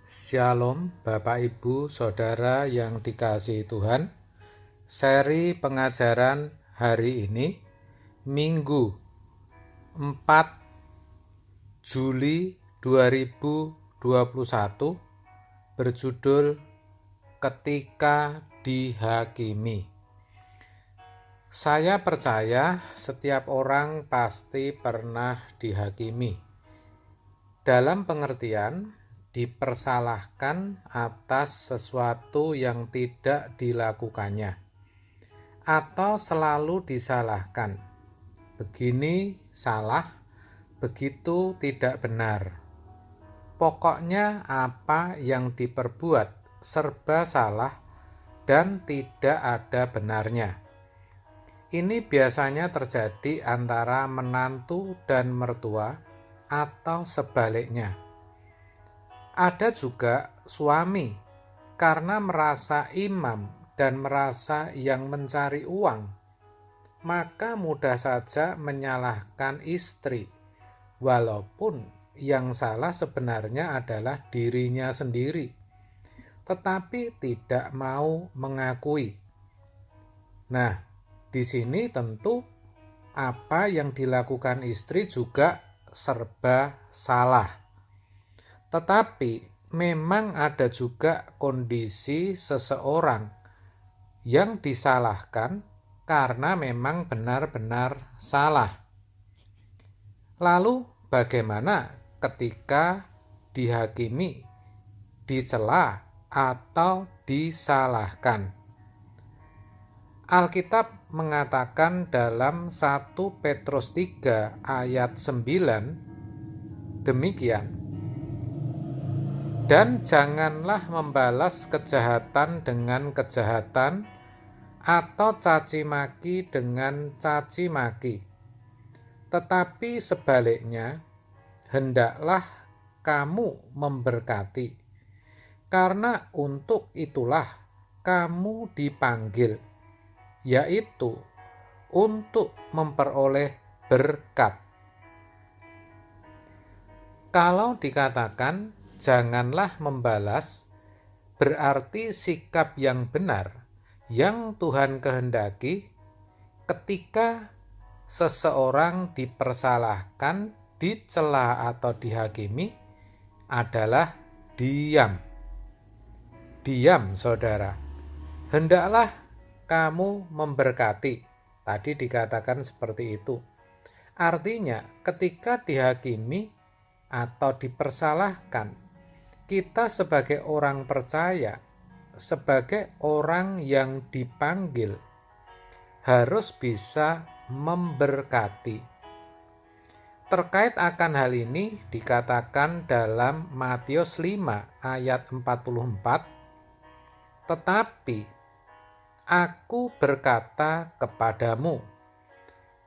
Shalom Bapak Ibu Saudara yang dikasihi Tuhan. Seri pengajaran hari ini Minggu 4 Juli 2021 berjudul Ketika Dihakimi. Saya percaya setiap orang pasti pernah dihakimi. Dalam pengertian dipersalahkan atas sesuatu yang tidak dilakukannya, atau selalu disalahkan. Begini salah, begitu tidak benar. Pokoknya apa yang diperbuat serba salah dan tidak ada benarnya. Ini biasanya terjadi antara menantu dan mertua atau sebaliknya. Ada juga suami karena merasa imam dan merasa yang mencari uang, maka mudah saja menyalahkan istri, walaupun yang salah sebenarnya adalah dirinya sendiri, tetapi tidak mau mengakui. Nah, di sini tentu apa yang dilakukan istri juga serba salah. Tetapi memang ada juga kondisi seseorang yang disalahkan karena memang benar-benar salah. Lalu bagaimana ketika dihakimi, dicela, atau disalahkan? Alkitab mengatakan dalam 1 Petrus 3 ayat 9 demikian. Dan janganlah membalas kejahatan dengan kejahatan atau caci maki dengan caci maki. Tetapi sebaliknya, hendaklah kamu memberkati, karena untuk itulah kamu dipanggil, yaitu untuk memperoleh berkat. Kalau dikatakan janganlah membalas, berarti sikap yang benar yang Tuhan kehendaki ketika seseorang dipersalahkan, dicela atau dihakimi adalah diam. Diam, saudara. Hendaklah kamu memberkati. Tadi dikatakan seperti itu. Artinya ketika dihakimi atau dipersalahkan, kita sebagai orang percaya, sebagai orang yang dipanggil, harus bisa memberkati. Terkait akan hal ini dikatakan dalam Matius 5 ayat 44, tetapi aku berkata kepadamu,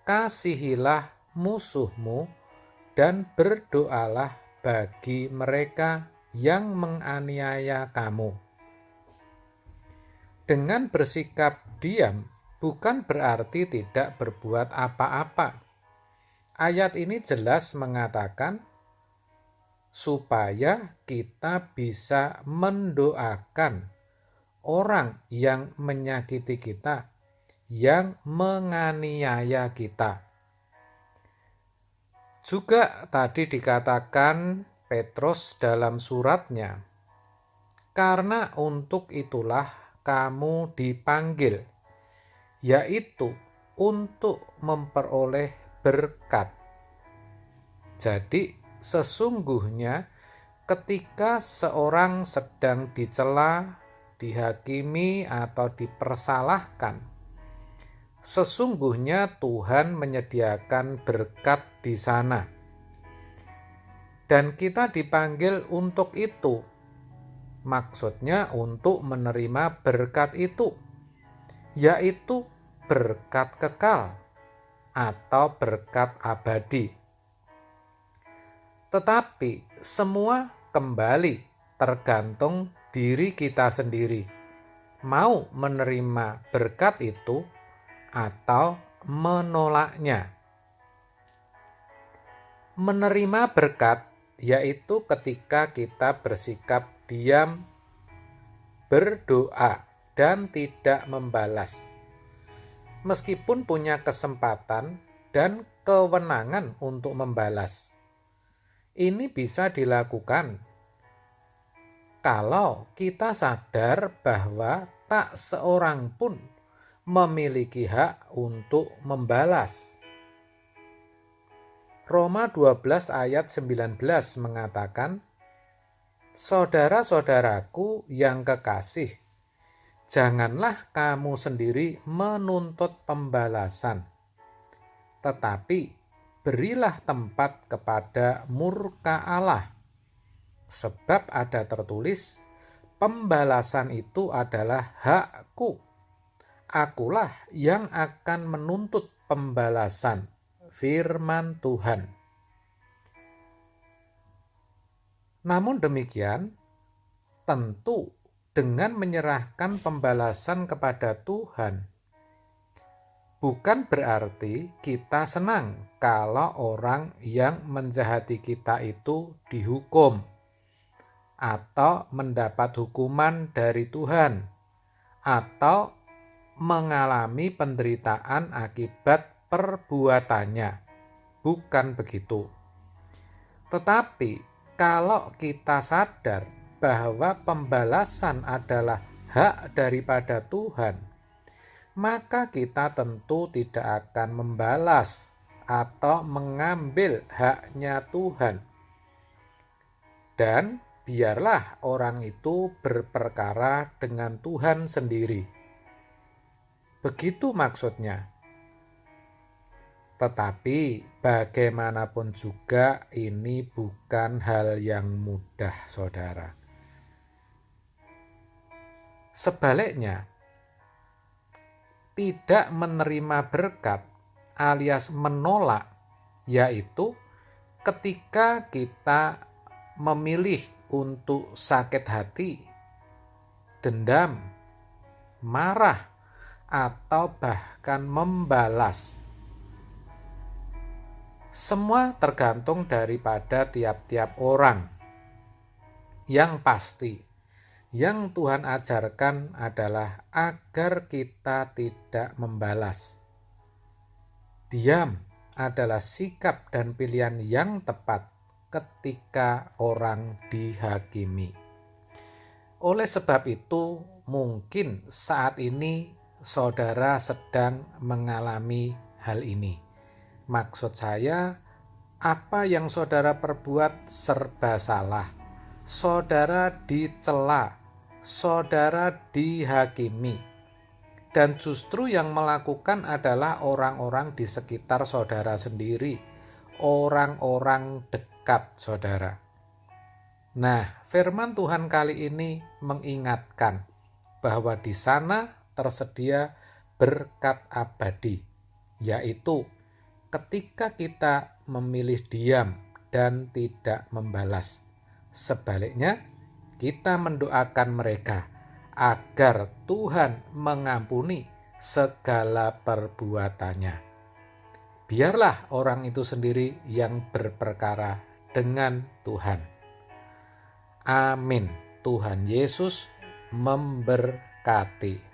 kasihilah musuhmu dan berdoalah bagi mereka yang menganiaya kamu. Dengan bersikap diam bukan berarti tidak berbuat apa-apa. Ayat ini jelas mengatakan supaya kita bisa mendoakan orang yang menyakiti kita, yang menganiaya kita. Juga tadi dikatakan Petrus dalam suratnya, karena untuk itulah kamu dipanggil, yaitu untuk memperoleh berkat. Jadi sesungguhnya ketika seorang sedang dicela, dihakimi atau dipersalahkan, sesungguhnya Tuhan menyediakan berkat di sana. Dan kita dipanggil untuk itu. Maksudnya untuk menerima berkat itu, yaitu berkat kekal atau berkat abadi. Tetapi semua kembali tergantung diri kita sendiri. Mau menerima berkat itu atau menolaknya. Menerima berkat yaitu ketika kita bersikap diam, berdoa, dan tidak membalas. Meskipun punya kesempatan dan kewenangan untuk membalas. Ini bisa dilakukan kalau kita sadar bahwa tak seorang pun memiliki hak untuk membalas. Roma 12 ayat 19 mengatakan, "Saudara-saudaraku yang kekasih, janganlah kamu sendiri menuntut pembalasan, tetapi berilah tempat kepada murka Allah. Sebab ada tertulis, pembalasan itu adalah hakku. Akulah yang akan menuntut pembalasan," firman Tuhan. Namun demikian, tentu dengan menyerahkan pembalasan kepada Tuhan, bukan berarti kita senang kalau orang yang menjahati kita itu dihukum atau mendapat hukuman dari Tuhan atau mengalami penderitaan akibat perbuatannya. Bukan begitu. Tetapi kalau kita sadar bahwa pembalasan adalah hak daripada Tuhan, maka kita tentu tidak akan membalas atau mengambil haknya Tuhan. Dan biarlah orang itu berperkara dengan Tuhan sendiri. Begitu maksudnya. Tetapi bagaimanapun juga ini bukan hal yang mudah, saudara. Sebaliknya, tidak menerima berkat alias menolak, yaitu ketika kita memilih untuk sakit hati, dendam, marah, atau bahkan membalas. Semua tergantung daripada tiap-tiap orang. Yang pasti, yang Tuhan ajarkan adalah agar kita tidak membalas. Diam adalah sikap dan pilihan yang tepat ketika orang dihakimi. Oleh sebab itu, mungkin saat ini saudara sedang mengalami hal ini. Maksud saya, apa yang saudara perbuat serba salah. Saudara dicela, saudara dihakimi. Dan justru yang melakukan adalah orang-orang di sekitar saudara sendiri, orang-orang dekat saudara. Nah, firman Tuhan kali ini mengingatkan bahwa di sana tersedia berkat abadi, yaitu ketika kita memilih diam dan tidak membalas. Sebaliknya, kita mendoakan mereka agar Tuhan mengampuni segala perbuatannya. Biarlah orang itu sendiri yang berperkara dengan Tuhan. Amin. Tuhan Yesus memberkati.